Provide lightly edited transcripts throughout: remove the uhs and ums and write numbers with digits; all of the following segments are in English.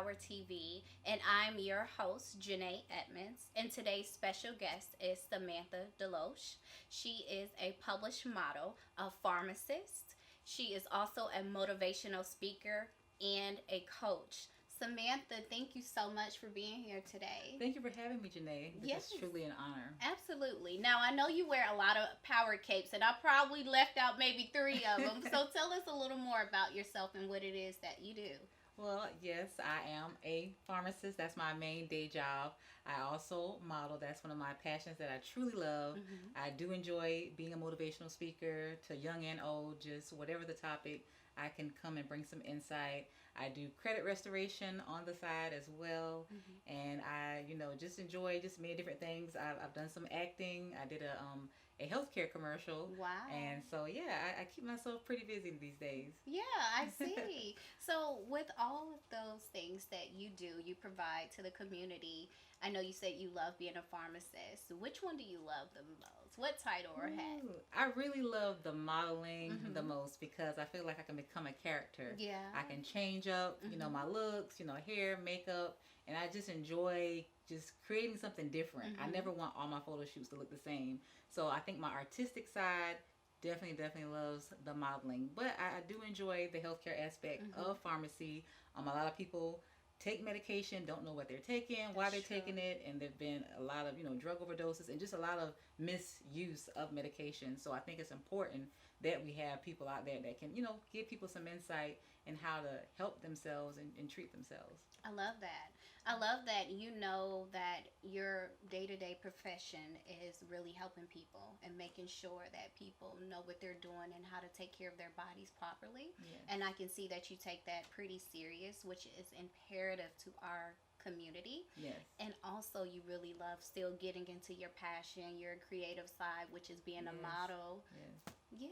Power TV, and I'm your host, Janae Edmonds. And today's special guest is Samantha DeLoache. She is a published model, a pharmacist. She is also a motivational speaker and a coach. Samantha, thank you so much for being here today. Thank you for having me, Janae. Yes. This is truly an honor. Absolutely. Now, I know you wear a lot of power capes, and I probably left out maybe three of them. So tell us a little more about yourself and what it is that you do. Well, yes, I am a pharmacist. That's my main day job. I also model. That's one of my passions that I truly love. I do enjoy being a motivational speaker to young and old, just whatever the topic, I can come and bring some insight. I do credit restoration on the side as well. And I, just enjoy just many different things. I've done some acting. I did a healthcare commercial. Wow. And so, yeah, I keep myself pretty busy these days. Yeah, I see. So, with all of those things that you do, you provide to the community. I know you said you love being a pharmacist. Which one do you love the most? What title or hat? I really love the modeling the most because I feel like I can become a character. Yeah. I can change up, my looks, hair, makeup, and I just enjoy just creating something different. I never want all my photo shoots to look the same. So I think my artistic side definitely loves the modeling. But I do enjoy the healthcare aspect of pharmacy. A lot of people take medication, don't know what they're taking, why they're taking it, and there've been a lot of, drug overdoses and just a lot of misuse of medication. So I think it's important that we have people out there that can, give people some insight in how to help themselves and treat themselves. I love that. I love that you know that your day-to-day profession is really helping people and making sure that people know what they're doing and how to take care of their bodies properly. Yes. And I can see that you take that pretty serious, which is imperative to our community. Yes. And also you really love still getting into your passion, your creative side, which is being a model. Yes. Yeah.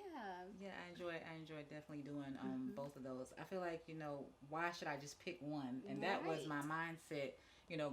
Yeah, I enjoy definitely doing both of those. I feel like, why should I just pick one? And that was my mindset,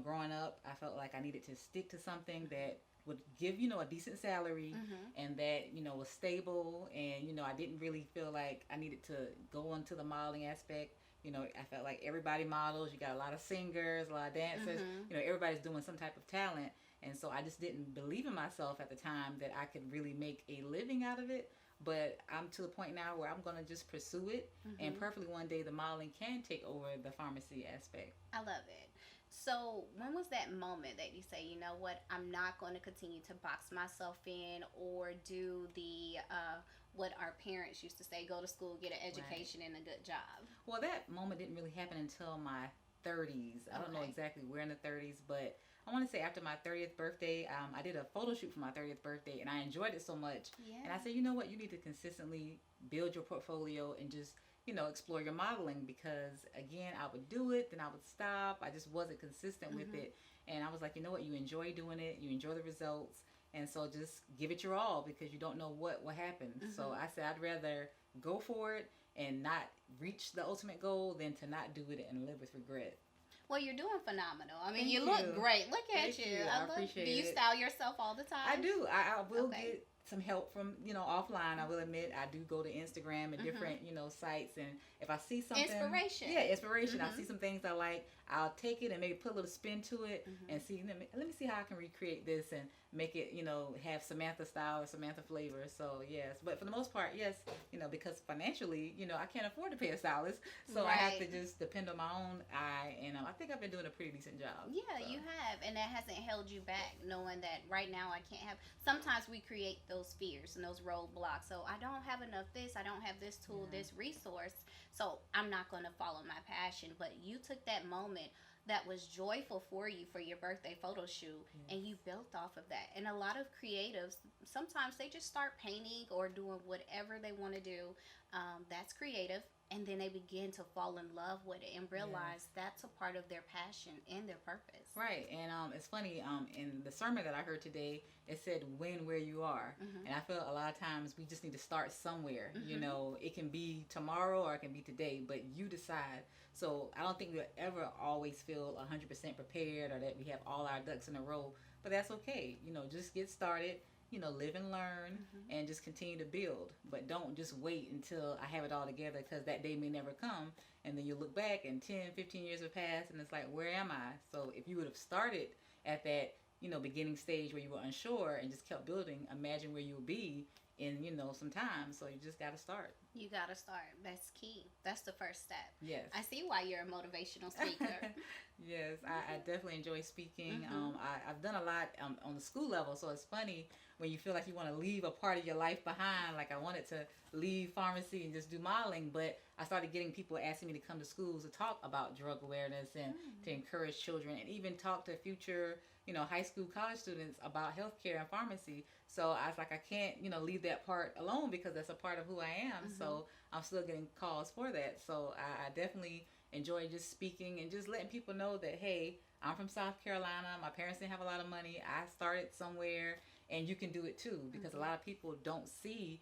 growing up. I felt like I needed to stick to something that would give, a decent salary and that, was stable. And, I didn't really feel like I needed to go into the modeling aspect. I felt like everybody models. You got a lot of singers, a lot of dancers. Everybody's doing some type of talent. And so I just didn't believe in myself at the time that I could really make a living out of it. But I'm to the point now where I'm going to just pursue it. And perfectly one day the modeling can take over the pharmacy aspect. I love it. So when was that moment that you say, you know what, I'm not going to continue to box myself in or do the what our parents used to say, go to school, get an education and a good job? Well, that moment didn't really happen until my 30s. I don't know exactly where in the 30s, but I want to say after my 30th birthday, I did a photo shoot for my 30th birthday, and I enjoyed it so much. Yeah. And I said, you know what, you need to consistently build your portfolio and just, explore your modeling because, again, I would do it, then I would stop. I just wasn't consistent with it. And I was like, you know what, you enjoy doing it, you enjoy the results, and so just give it your all because you don't know what will happen. So I said I'd rather go for it and not reach the ultimate goal than to not do it and live with regret. Well, you're doing phenomenal. I mean, Thank you look great. Look at you. I appreciate it. Do you style yourself all the time? I do. I will get some help from, offline. I will admit I do go to Instagram and different, sites. And if I see something. Inspiration. Yeah, inspiration. I see some things I like. I'll take it and maybe put a little spin to it and see, let me see how I can recreate this and make it, have Samantha style or Samantha flavor. So, yes. But for the most part, yes, because financially, I can't afford to pay a stylist. So I have to just depend on my own eye. And I think I've been doing a pretty decent job. Yeah, so. You have. And that hasn't held you back knowing that right now I can't have. Sometimes we create those fears and those roadblocks. So I don't have enough this. I don't have this tool, this resource. So I'm not going to follow my passion. But you took that moment that was joyful for you for your birthday photo shoot and you built off of that. And a lot of creatives, sometimes they just start painting or doing whatever they want to do. That's creative. And then they begin to fall in love with it and realize that's a part of their passion and their purpose. Right. And it's funny, in the sermon that I heard today, it said when, where you are. And I feel a lot of times we just need to start somewhere. It can be tomorrow or it can be today, but you decide. So I don't think we'll ever always feel 100% prepared or that we have all our ducks in a row, but that's okay. Just get started live and learn and just continue to build. But don't just wait until I have it all together, because that day may never come. And then you look back and 10, 15 years have passed and it's like, where am I? So if you would have started at that, beginning stage where you were unsure and just kept building, imagine where you would be in, some time. So you just got to start. You got to start. That's key. That's the first step. Yes. I see why you're a motivational speaker. Yes, I definitely enjoy speaking. I've done a lot on the school level, so it's funny when you feel like you want to leave a part of your life behind. Like I wanted to leave pharmacy and just do modeling, but I started getting people asking me to come to schools to talk about drug awareness and to encourage children, and even talk to future, high school, college students about healthcare and pharmacy. So I was like, I can't, leave that part alone, because that's a part of who I am. So I'm still getting calls for that. So I definitely enjoy just speaking and just letting people know that, hey, I'm from South Carolina. My parents didn't have a lot of money. I started somewhere, and you can do it too. Because a lot of people don't see,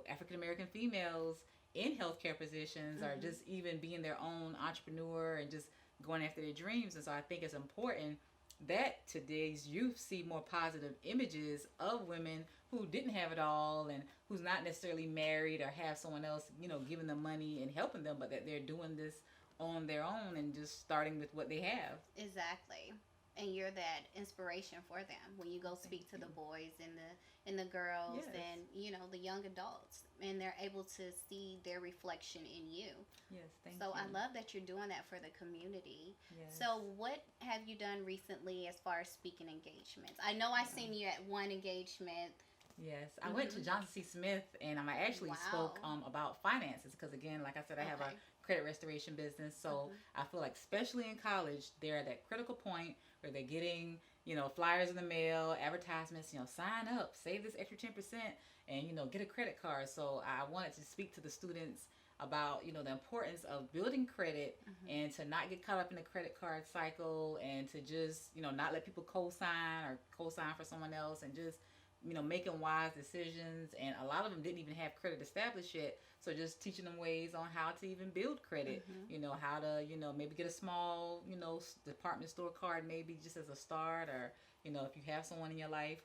African American females in healthcare positions or just even being their own entrepreneur and just going after their dreams. And so I think it's important that today's youth see more positive images of women who didn't have it all and who's not necessarily married or have someone else, giving them money and helping them, but that they're doing this on their own and just starting with what they have. Exactly. And you're that inspiration for them when you go speak to the boys and the girls and the young adults, and they're able to see their reflection in you. Yes, thank you. So I love that you're doing that for the community. Yes. So what have you done recently as far as speaking engagements? I know I seen you at one engagement. Yes, I went to Johnson C. Smith, and I actually spoke about finances, because again, like I said, I have a credit restoration business. So I feel like, especially in college, they're at that critical point where they're getting, flyers in the mail, advertisements, sign up, save this extra 10%, and, get a credit card. So I wanted to speak to the students about, the importance of building credit and to not get caught up in the credit card cycle, and to just, not let people co-sign for someone else, and just, making wise decisions. And a lot of them didn't even have credit established yet. So just teaching them ways on how to even build credit, how to, maybe get a small, department store card, maybe just as a start, or, if you have someone in your life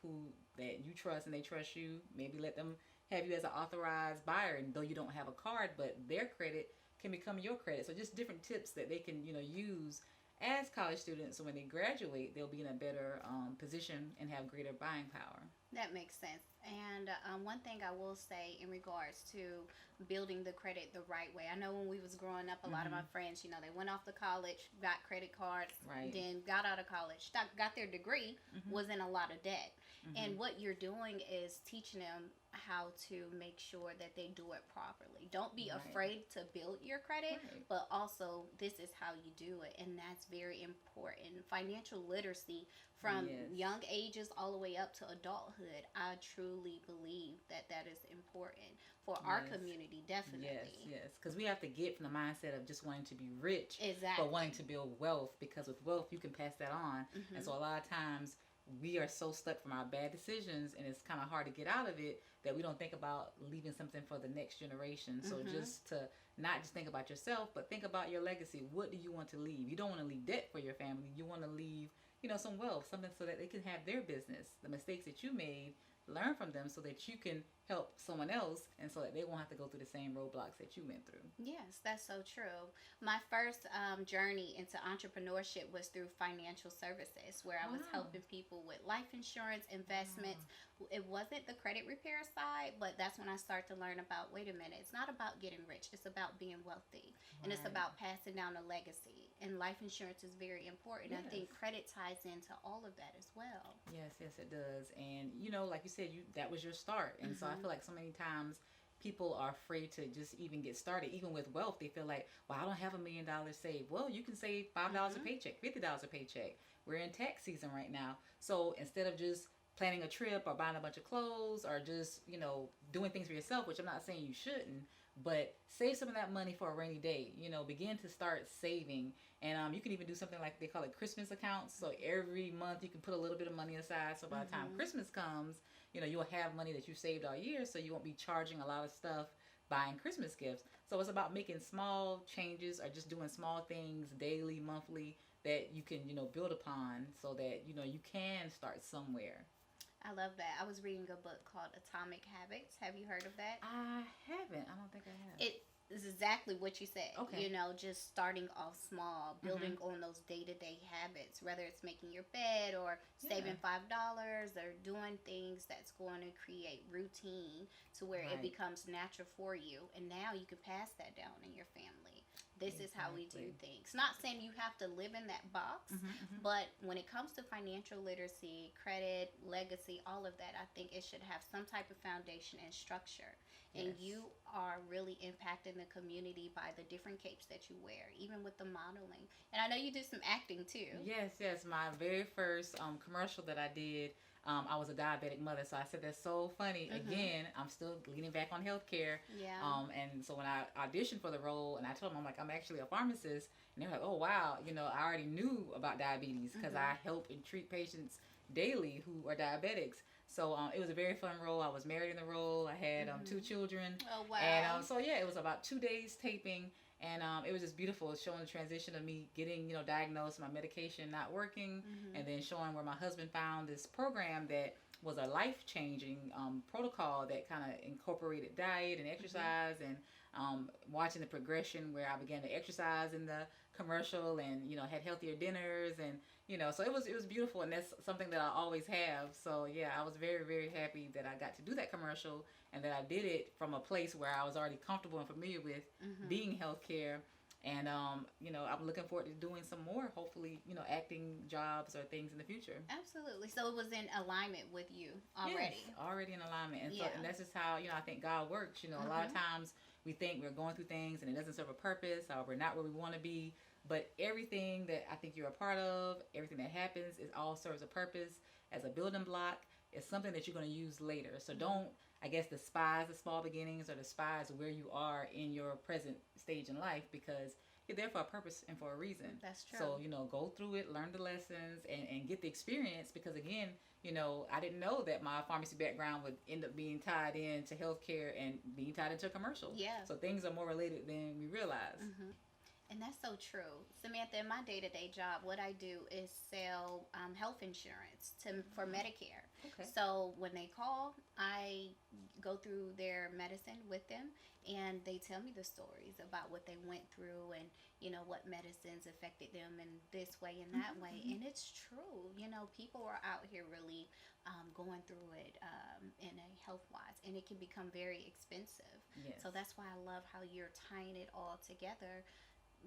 that you trust and they trust you, maybe let them have you as an authorized buyer, and though you don't have a card, but their credit can become your credit. So just different tips that they can, use as college students, so when they graduate, they'll be in a better position and have greater buying power. That makes sense. And one thing I will say in regards to building the credit the right way, I know when we was growing up, a lot of my friends, they went off to college, got credit cards, then got out of college, got their degree, was in a lot of debt. And what you're doing is teaching them how to make sure that they do it properly. Don't be afraid to build your credit, but also this is how you do it. And that's very important. Financial literacy from young ages all the way up to adulthood. I truly believe that is important for our community, definitely. Yes, because we have to get from the mindset of just wanting to be rich, exactly, but wanting to build wealth, because with wealth you can pass that on. And so a lot of times we are so stuck from our bad decisions, and it's kind of hard to get out of it, that we don't think about leaving something for the next generation. So just to not just think about yourself, but think about your legacy. What do you want to leave? You don't want to leave debt for your family. You want to leave, some wealth, something so that they can have their business. The mistakes that you made, learn from them so that you can help someone else, and so that they won't have to go through the same roadblocks that you went through. Yes, that's so true. My first journey into entrepreneurship was through financial services, where I was helping people with life insurance, investments. It wasn't the credit repair side, but that's when I started to learn about, wait a minute, it's not about getting rich, it's about being wealthy, and it's about passing down a legacy. And life insurance is very important. I think credit ties into all of that as well. Yes, it does. And like you said, that was your start. And so I feel like so many times people are afraid to just even get started. Even with wealth, they feel like, well, I don't have $1 million saved. Well, you can save $5 a paycheck, $50 a paycheck. We're in tax season right now. So instead of just planning a trip or buying a bunch of clothes or just, doing things for yourself, which I'm not saying you shouldn't, but save some of that money for a rainy day. Begin to start saving. And you can even do something like they call it Christmas accounts. So every month you can put a little bit of money aside. So by the time Christmas comes, you'll have money that you saved all year. So you won't be charging a lot of stuff buying Christmas gifts. So it's about making small changes or just doing small things daily, monthly, that you can, build upon, so that, you can start somewhere. I love that. I was reading a book called Atomic Habits. Have you heard of that? I haven't. I don't think I have. It is exactly what you said. Okay. You know, just starting off small, building Mm-hmm. on those day to day habits, whether it's making your bed or saving Yeah. $5 or doing things that's going to create routine to where it Right. becomes natural for you. And now you can pass that down in your family. This is how we do Exactly. things. Not saying you have to live in that box, Mm-hmm. Mm-hmm. but when it comes to financial literacy, credit, legacy, all of that, I think it should have some type of foundation and structure. And Yes. you are really impacting the community by the different capes that you wear, even with the modeling. And I know you do some acting too. Yes, yes. My very first commercial that I did, I was a diabetic mother. So I said that's so funny. Mm-hmm. Again, I'm still leaning back on healthcare. Yeah. And so when I auditioned for the role, and I told them I'm like I'm actually a pharmacist, and they're like, oh wow, I already knew about diabetes because Mm-hmm. I help and treat patients daily who are diabetics. So it was a very fun role. I was married in the role. I had two Mm-hmm. children, Oh, wow. and so yeah, it was about 2 days taping, and it was just beautiful. It's showing the transition of me getting diagnosed, my medication not working, Mm-hmm. and then showing where my husband found this program that was a life changing protocol that kind of incorporated diet and exercise, and watching the progression where I began to exercise in the commercial, and had healthier dinners, and so it was beautiful, and that's something that I always have. So yeah, I was very very happy that I got to do that commercial, and that I did it from a place where I was already comfortable and familiar with Mm-hmm. being healthcare. And I'm looking forward to doing some more, hopefully, acting jobs or things in the future. Absolutely. So it was in alignment with you Yes, already. already in alignment. And so, Yeah. and that's just how, I think God works. A lot of Mm-hmm. times we think we're going through things and it doesn't serve a purpose, or we're not where we want to be. But everything that I think you're a part of, everything that happens, it all serves a purpose as a building block. It's something that you're going to use later. So Mm-hmm. don't, I guess, despise the small beginnings or despise where you are in your present stage in life, because you're there for a purpose and for a reason. That's true. So, go through it, learn the lessons, and get the experience, because, again, I didn't know that my pharmacy background would end up being tied into healthcare and being tied into a commercial. Yeah. So things are more related than we realize. Mm-hmm. And that's so true. Samantha, in my day to day job, what I do is sell health insurance for Medicare. Okay. So when they call, I go through their medicine with them, and they tell me the stories about what they went through, and what medicines affected them in this way and that way. Mm-hmm. And it's true. People are out here really going through it in a health wise, and it can become very expensive. Yes. So that's why I love how you're tying it all together.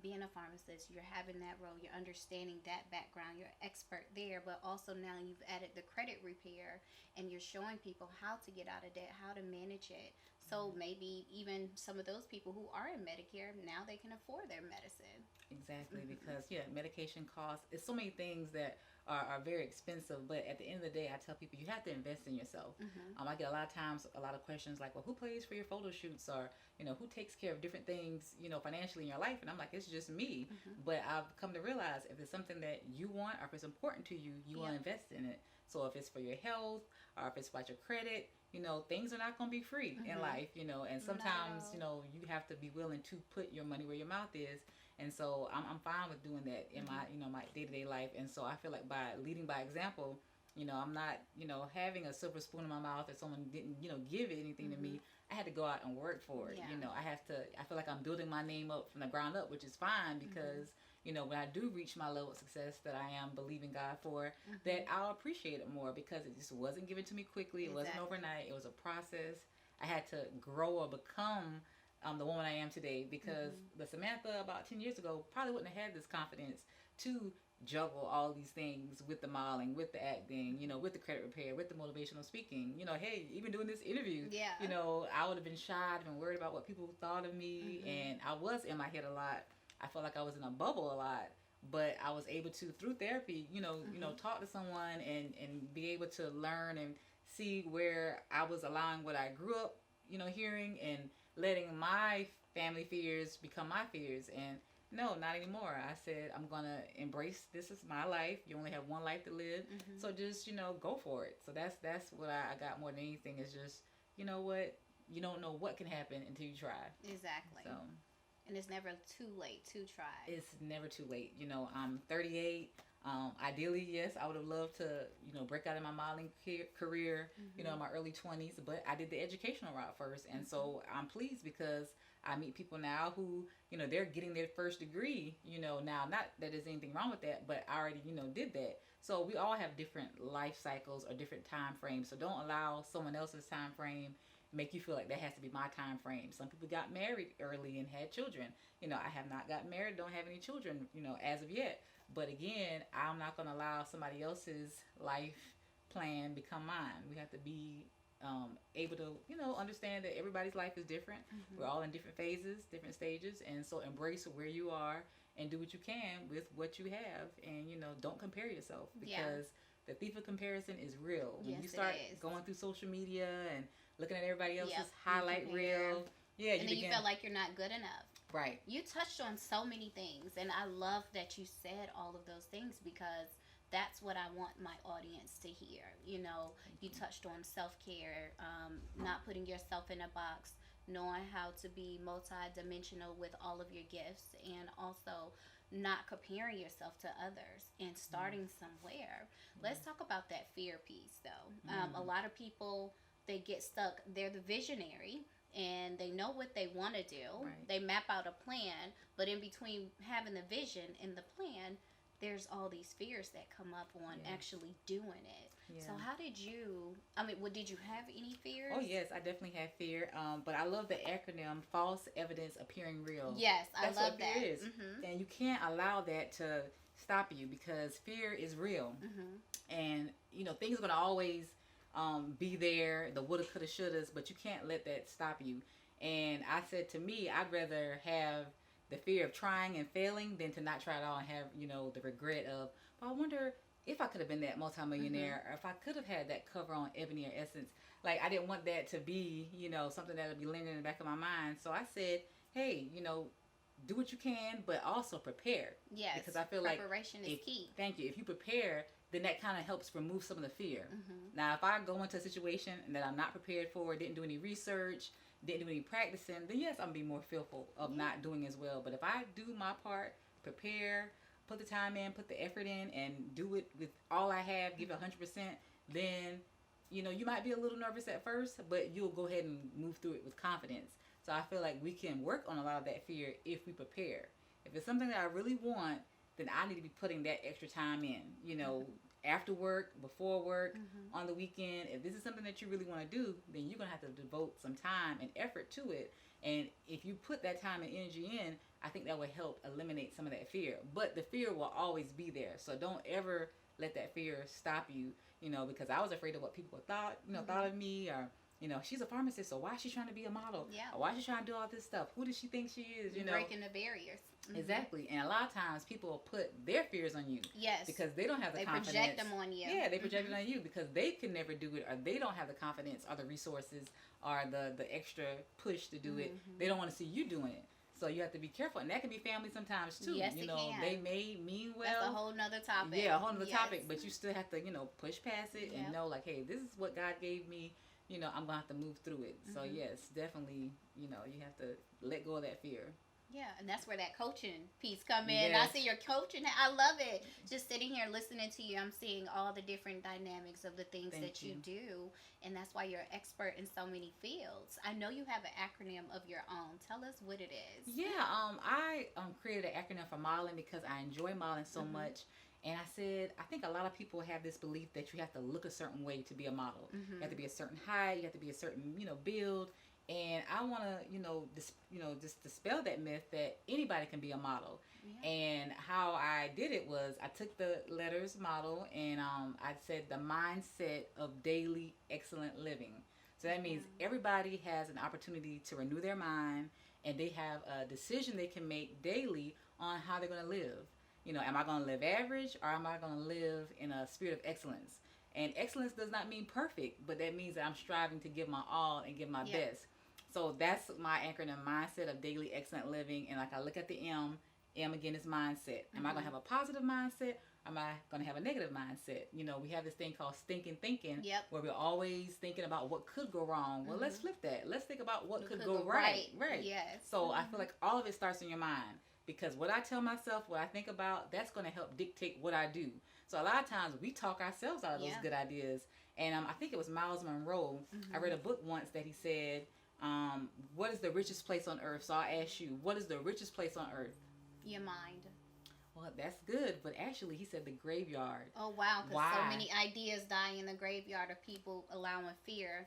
Being a pharmacist, you're having that role, you're understanding that background, you're expert there, but also now you've added the credit repair, and you're showing people how to get out of debt, how to manage it. So maybe even some of those people who are in Medicare, now they can afford their medicine. Exactly, Mm-hmm. because medication costs. It's so many things that are very expensive, but at the end of the day, I tell people you have to invest in yourself. Mm-hmm. I get a lot of times a lot of questions like, well, who pays for your photo shoots, or who takes care of different things, financially in your life, and I'm like, it's just me. Mm-hmm. But I've come to realize if it's something that you want, or if it's important to you, you will Yeah. invest in it. So if it's for your health, or if it's about your credit, things are not going to be free in Mm-hmm. life, and sometimes, No. you have to be willing to put your money where your mouth is. And so I'm fine with doing that in my my day-to-day life. And so I feel like by leading by example, I'm not having a silver spoon in my mouth, if someone didn't give anything to me. I had to go out and work for it. Yeah. I feel like I'm building my name up from the ground up, which is fine, because when I do reach my level of success that I am believing God for, that I'll appreciate it more, because it just wasn't given to me quickly. It wasn't Exactly. overnight. It was a process. I had to grow or become the woman I am today, because the Samantha about 10 years ago probably wouldn't have had this confidence to juggle all these things with the modeling, with the acting, with the credit repair, with the motivational speaking. Hey, even doing this interview, Yeah. I would have been shy and worried about what people thought of me, and I was in my head a lot. I felt like I was in a bubble a lot, but I was able to, through therapy, talk to someone, and be able to learn and see where I was allowing what I grew up, hearing, and letting my family fears become my fears. And no, not anymore. I said, I'm going to embrace this is my life. You only have one life to live. So just, go for it. So that's what I got more than anything, is just, what? You don't know what can happen until you try. Exactly. So And it's never too late to try. it's never too late. I'm 38. Ideally, yes, I would have loved to, break out in my modeling career, in my early 20s, but I did the educational route first. And so I'm pleased because I meet people now who, they're getting their first degree, now, not that there's anything wrong with that, but I already, did that. So we all have different life cycles or different time frames. So don't allow someone else's time frame make you feel like that has to be my time frame. Some people got married early and had children. I have not gotten married, don't have any children, as of yet. But again, I'm not going to allow somebody else's life plan become mine. We have to be able to, understand that everybody's life is different. We're all in different phases, different stages. And so embrace where you are and do what you can with what you have. And, don't compare yourself because the thief of comparison is real. When you start going through social media and looking at everybody else's highlight reel. Yeah, and then you feel like you're not good enough. Right. You touched on so many things, and I love that you said all of those things because that's what I want my audience to hear. You touched on self-care, not putting yourself in a box, knowing how to be multi-dimensional with all of your gifts, and also not comparing yourself to others and starting somewhere. Let's talk about that fear piece, though. A lot of people, they get stuck. They're the visionary and they know what they want to do. Right. They map out a plan, but in between having the vision and the plan, there's all these fears that come up on actually doing it. Yeah. So how did you, did you have any fears? Oh, yes, I definitely had fear. But I love the acronym, false evidence appearing real. Yes, That's I love what that. Fear is. And you can't allow that to stop you because fear is real. And, things are going to always be there, the woulda, coulda, shouldas, but you can't let that stop you. And I said, to me, I'd rather have the fear of trying and failing than to not try at all and have, the regret of, well, I wonder if I could have been that multimillionaire or if I could have had that cover on Ebony or Essence. Like, I didn't want that to be, something that would be lingering in the back of my mind. So I said, hey, do what you can, but also prepare. Yes, because I feel preparation is key. Thank you. If you prepare, then that kind of helps remove some of the fear. Now, if I go into a situation that I'm not prepared for, didn't do any research, didn't do any practicing, then yes, I'm going to be more fearful of not doing as well. But if I do my part, prepare, put the time in, put the effort in, and do it with all I have, give it 100%, then, you might be a little nervous at first, but you'll go ahead and move through it with confidence. So I feel like we can work on a lot of that fear if we prepare. If it's something that I really want, then I need to be putting that extra time in, after work, before work, on the weekend. If this is something that you really want to do, then you're going to have to devote some time and effort to it. And if you put that time and energy in, I think that will help eliminate some of that fear. But the fear will always be there. So don't ever let that fear stop you, because I was afraid of what people thought, thought of me, or, she's a pharmacist, so why is she trying to be a model? Yeah. Or why is she trying to do all this stuff? Who does she think she is? Breaking the barriers. Exactly. And a lot of times people put their fears on you. Yes. Because they don't have the confidence. They project them on you. Yeah, they project it on you because they can never do it, or they don't have the confidence or the resources or the extra push to do it. They don't want to see you doing it. So you have to be careful. And that can be family sometimes too. Yes, it can. They may mean well. That's a whole nother topic. Yeah, a whole nother topic. But you still have to, push past it and know, like, hey, this is what God gave me. I'm going to have to move through it. So, yes, definitely, you have to let go of that fear. Yeah, and that's where that coaching piece come in. Yes. I see your coaching. I love it. Just sitting here listening to you, I'm seeing all the different dynamics of the things that you do. And that's why you're an expert in so many fields. I know you have an acronym of your own. Tell us what it is. Yeah, I created an acronym for modeling because I enjoy modeling so much. And I said, I think a lot of people have this belief that you have to look a certain way to be a model. You have to be a certain height. You have to be a certain, build. And I want to, just dispel that myth that anybody can be a model. Yeah. And how I did it was I took the letters model and I said the mindset of daily excellent living. So that means everybody has an opportunity to renew their mind, and they have a decision they can make daily on how they're going to live. Am I going to live average, or am I going to live in a spirit of excellence? And excellence does not mean perfect, but that means that I'm striving to give my all and give my best. So that's my acronym, mindset of daily excellent living. And like I look at the M again is mindset. Am I going to have a positive mindset? Or am I going to have a negative mindset? We have this thing called stinking thinking, where we're always thinking about what could go wrong. Well, let's flip that. Let's think about what could go right. Right. Yes. So I feel like all of it starts in your mind. because what I tell myself, what I think about, that's going to help dictate what I do. So a lot of times we talk ourselves out of those good ideas. And I think it was Miles Monroe. I read a book once that he said, what is the richest place on earth? So I'll ask you, what is the richest place on earth? Your mind. Well, that's good, but actually he said the graveyard. Oh, wow, because so many ideas die in the graveyard of people allowing fear.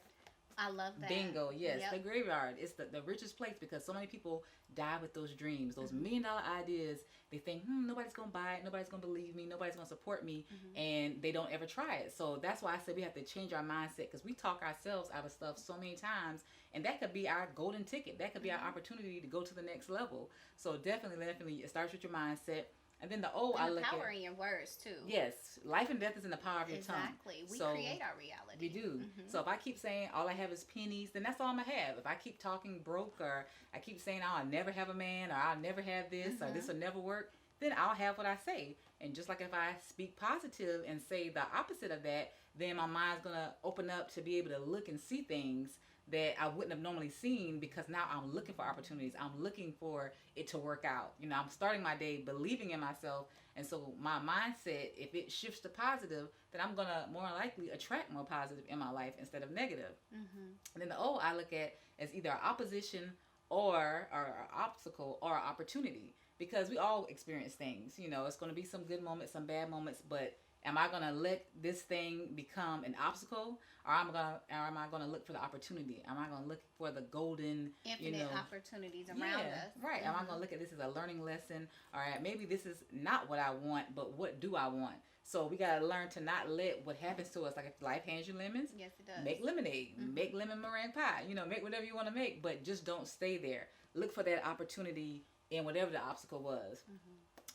I love that. Bingo, yes. The graveyard is the richest place because so many people die with those dreams, those $1 million ideas. They think, nobody's going to buy it, nobody's going to believe me, nobody's going to support me, and they don't ever try it. So that's why I said we have to change our mindset, because we talk ourselves out of stuff so many times, and that could be our golden ticket. That could be our opportunity to go to the next level. So definitely, it starts with your mindset. And then the O, I look at... power in your words, too. Yes. Life and death is in the power of your tongue. Exactly. We create our reality. We do. So if I keep saying all I have is pennies, then that's all I'm going to have. If I keep talking broke, or I keep saying, I'll never have a man, or I'll never have this, or this will never work, then I'll have what I say. And just like if I speak positive and say the opposite of that, then my mind's going to open up to be able to look and see things that I wouldn't have normally seen, because now I'm looking for opportunities. I'm looking for it to work out. I'm starting my day believing in myself. And so my mindset, if it shifts to positive, then I'm going to more likely attract more positive in my life instead of negative. And then the O I look at as either opposition or obstacle or opportunity, because we all experience things. It's going to be some good moments, some bad moments, but am I going to let this thing become an obstacle, or am I going to look for the opportunity? Am I going to look for the golden, infinite opportunities around us? Right. Am I going to look at this as a learning lesson? All right, maybe this is not what I want, but what do I want? So we got to learn to not let what happens to us, like if life hands you lemons, yes, it does. Make lemonade, make lemon meringue pie, make whatever you want to make, but just don't stay there. Look for that opportunity in whatever the obstacle was.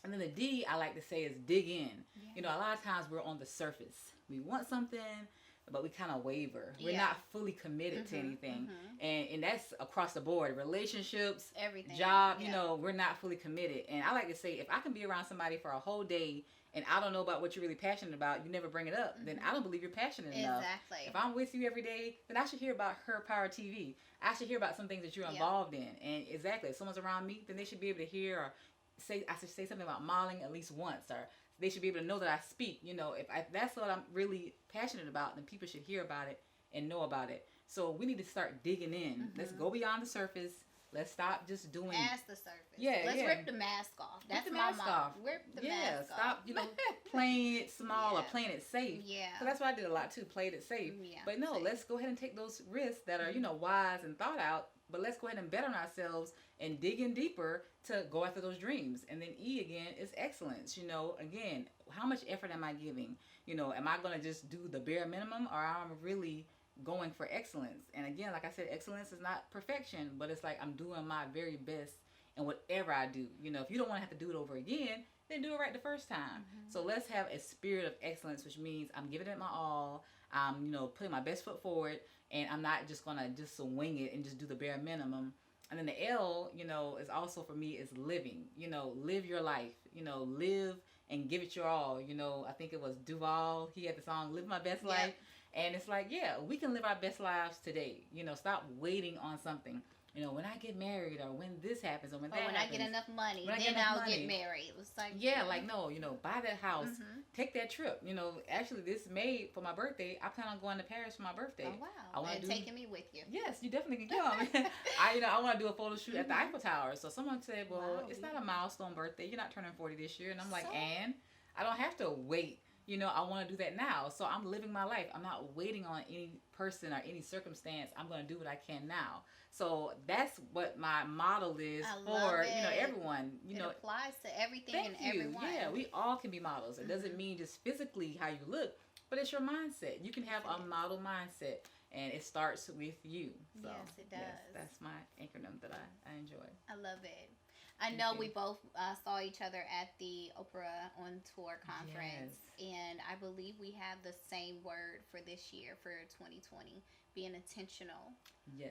And then the D, I like to say, is dig in. A lot of times we're on the surface. We want something, but we kind of waver. We're not fully committed to anything. And that's across the board. Relationships, everything, job, we're not fully committed. And I like to say, if I can be around somebody for a whole day and I don't know about what you're really passionate about, you never bring it up, then I don't believe you're passionate enough. Exactly. If I'm with you every day, then I should hear about Her Power TV. I should hear about some things that you're involved in. And exactly, if someone's around me, then they should be able to hear, or I should say something about modeling at least once, or they should be able to know that I speak. If that's what I'm really passionate about, then people should hear about it and know about it. So we need to start digging in. Let's go beyond the surface. Let's stop just doing... Past the surface. Let's rip the mask off. That's my mom. Rip the mask off. Stop, playing it small or playing it safe. Yeah. So that's what I did a lot too, played it safe. Yeah. But no, let's go ahead and take those risks that are, wise and thought out. But let's go ahead and bet on ourselves and dig in deeper to go after those dreams. And then E again is excellence. Again, how much effort am I giving? Am I going to just do the bare minimum, or am I really going for excellence? And again, like I said, excellence is not perfection, but it's like I'm doing my very best in whatever I do. If you don't want to have to do it over again, then do it right the first time. So let's have a spirit of excellence, which means I'm giving it my all. I'm, putting my best foot forward, and I'm not just going to just wing it and just do the bare minimum. And then the L, is also for me is living. Live your life. Live and give it your all. I think it was Duval. He had the song "Live My Best Life," and it's like, we can live our best lives today. Stop waiting on something. When I get married, or when this happens, or when that happens. I get enough money, then I'll get married. It was like... no, buy that house, take that trip. Actually, this May, for my birthday, I plan on going to Paris for my birthday. Oh, wow. And taking me with you. Yes, you definitely can come. I want to do a photo shoot at the Eiffel Tower. So someone said, it's not a milestone birthday. You're not turning 40 this year. And I'm like, and I don't have to wait. I want to do that now. So I'm living my life. I'm not waiting on any person or any circumstance. I'm going to do what I can now. So that's what my model is for, everyone. It applies to everything and everyone. Yeah, we all can be models. It doesn't mean just physically how you look, but it's your mindset. You can have a model mindset, and it starts with you. So, yes, it does. Yes, that's my acronym that I enjoy. I love it. I know we both saw each other at the Oprah on Tour conference, and I believe we have the same word for this year, for 2020, being intentional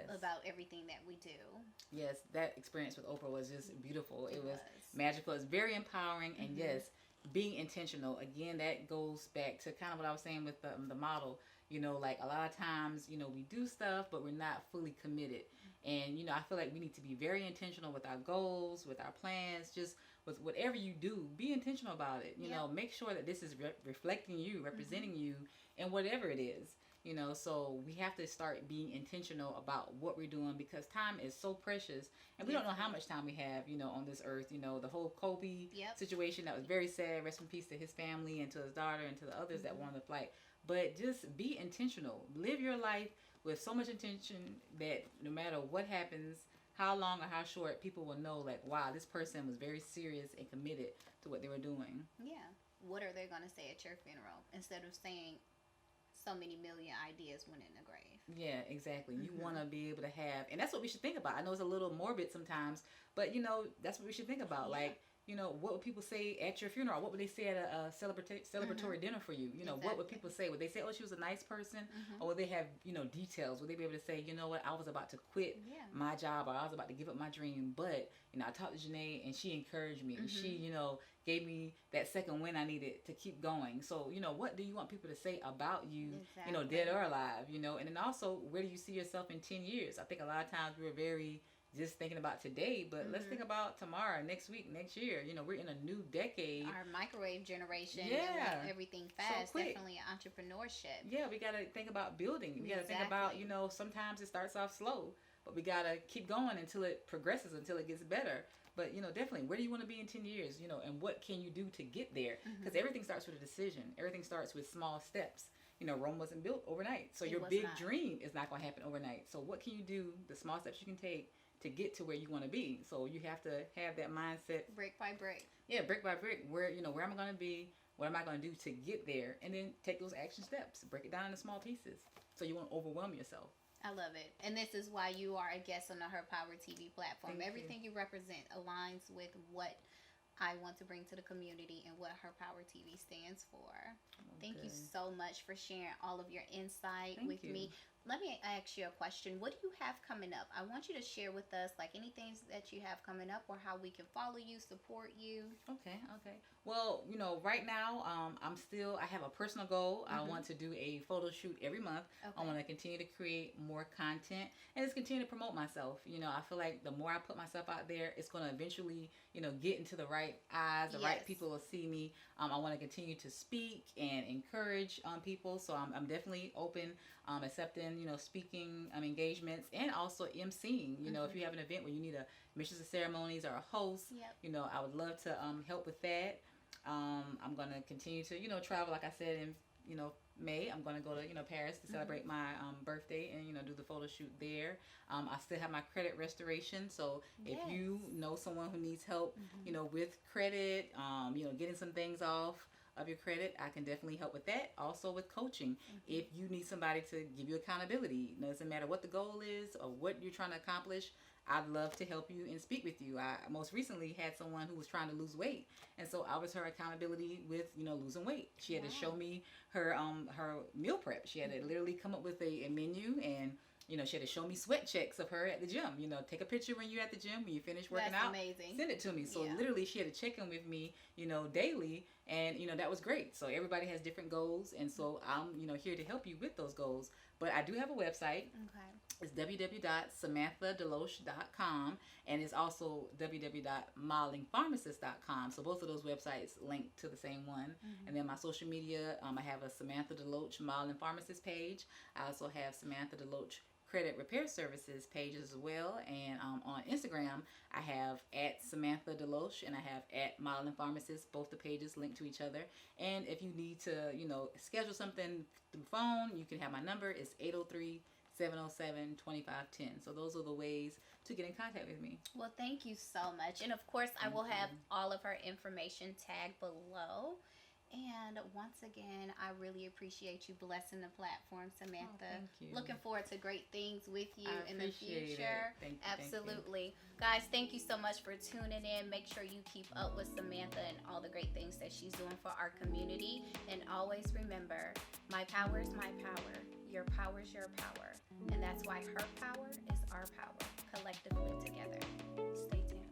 about everything that we do. Yes, that experience with Oprah was just beautiful. It was magical. It's very empowering, and being intentional. Again, that goes back to kind of what I was saying with the model. Like a lot of times, we do stuff, but we're not fully committed. And, I feel like we need to be very intentional with our goals, with our plans, just with whatever you do, be intentional about it. Make sure that this is reflecting you, representing you, and whatever it is. So we have to start being intentional about what we're doing, because time is so precious, and we don't know how much time we have, on this earth. The whole Kobe situation, that was very sad. Rest in peace to his family and to his daughter and to the others that were on the flight. But just be intentional. Live your life with so much intention that no matter what happens, how long or how short, people will know, like, wow, this person was very serious and committed to what they were doing. Yeah. What are they going to say at your funeral instead of saying so many million ideas went in the grave? Yeah, exactly. You want to be able to have, and that's what we should think about. I know it's a little morbid sometimes, but that's what we should think about. Yeah. Like, what would people say at your funeral? What would they say at a celebratory dinner for you? Exactly. What would people say? Would they say, oh, she was a nice person? Or would they have, details? Would they be able to say, you know what, I was about to quit my job, or I was about to give up my dream, but, I talked to Janae and she encouraged me. And she, gave me that second win I needed to keep going. So, what do you want people to say about you, exactly. Dead or alive, and then also, where do you see yourself in 10 years? I think a lot of times we're very just thinking about today, but let's think about tomorrow, next week, next year. We're in a new decade. Our microwave generation, everything fast, so definitely entrepreneurship. Yeah, we got to think about building. We got to think about, sometimes it starts off slow, but we got to keep going until it progresses, until it gets better. But, definitely, where do you want to be in 10 years, and what can you do to get there? Because everything starts with a decision. Everything starts with small steps. Rome wasn't built overnight. So your big dream is not going to happen overnight. So what can you do, the small steps you can take to get to where you want to be? So you have to have that mindset. Brick by brick. Yeah, brick by brick. Where am I going to be? What am I going to do to get there? And then take those action steps. Break it down into small pieces, so you won't overwhelm yourself. I love it. And this is why you are a guest on the Her Power TV platform. Everything you represent aligns with what I want to bring to the community and what Her Power TV stands for. Thank you so much for sharing all of your insight with me. Let me ask you a question. What do you have coming up? I want you to share with us, like, anything that you have coming up, or how we can follow you, support you. Okay. Well, right now, I have a personal goal. I want to do a photo shoot every month. Okay. I want to continue to create more content and just continue to promote myself. I feel like the more I put myself out there, it's going to eventually, get into the right eyes. The right people will see me. I want to continue to speak and encourage people. So I'm definitely open, accepting, speaking engagements, and also emceeing. If you have an event where you need a mistress of ceremonies or a host, I would love to help with that. I'm going to continue to, travel, like I said, in, May. I'm going to go to, Paris to celebrate my birthday and, do the photo shoot there. I still have my credit restoration. So if you know someone who needs help, with credit, getting some things off of your credit, I can definitely help with that. Also with coaching, if you need somebody to give you accountability, it doesn't matter what the goal is or what you're trying to accomplish, I'd love to help you and speak with you. I most recently had someone who was trying to lose weight, and so I was her accountability with, losing weight. She had to show me her meal prep. She had to literally come up with a menu, and she had to show me sweat checks of her at the gym. Take a picture when you're at the gym, when you finish working out. That's amazing. Send it to me. So literally she had to check in with me, daily. And, that was great. So everybody has different goals. And so I'm, here to help you with those goals. But I do have a website. Okay. It's www.samanthadeloache.com. And it's also www.modelingpharmacist.com. So both of those websites link to the same one. And then my social media, I have a Samantha DeLoache Modeling Pharmacist page. I also have Samantha DeLoache Credit Repair Services pages as well. And on Instagram, I have at Samantha DeLoache and I have at Modeling Pharmacist. Both the pages link to each other. And if you need to, schedule something through phone, you can have my number. It's 803-707-2510. So those are the ways to get in contact with me. Well, thank you so much. And of course, I will have all of her information tagged below. And once again, I really appreciate you blessing the platform, Samantha. Oh, thank you. Looking forward to great things with you in the future. Thank you. Absolutely. Guys, thank you so much for tuning in. Make sure you keep up with Samantha and all the great things that she's doing for our community. And always remember, my power is my power. Your power is your power. And that's why her power is our power. Collectively together. Stay tuned.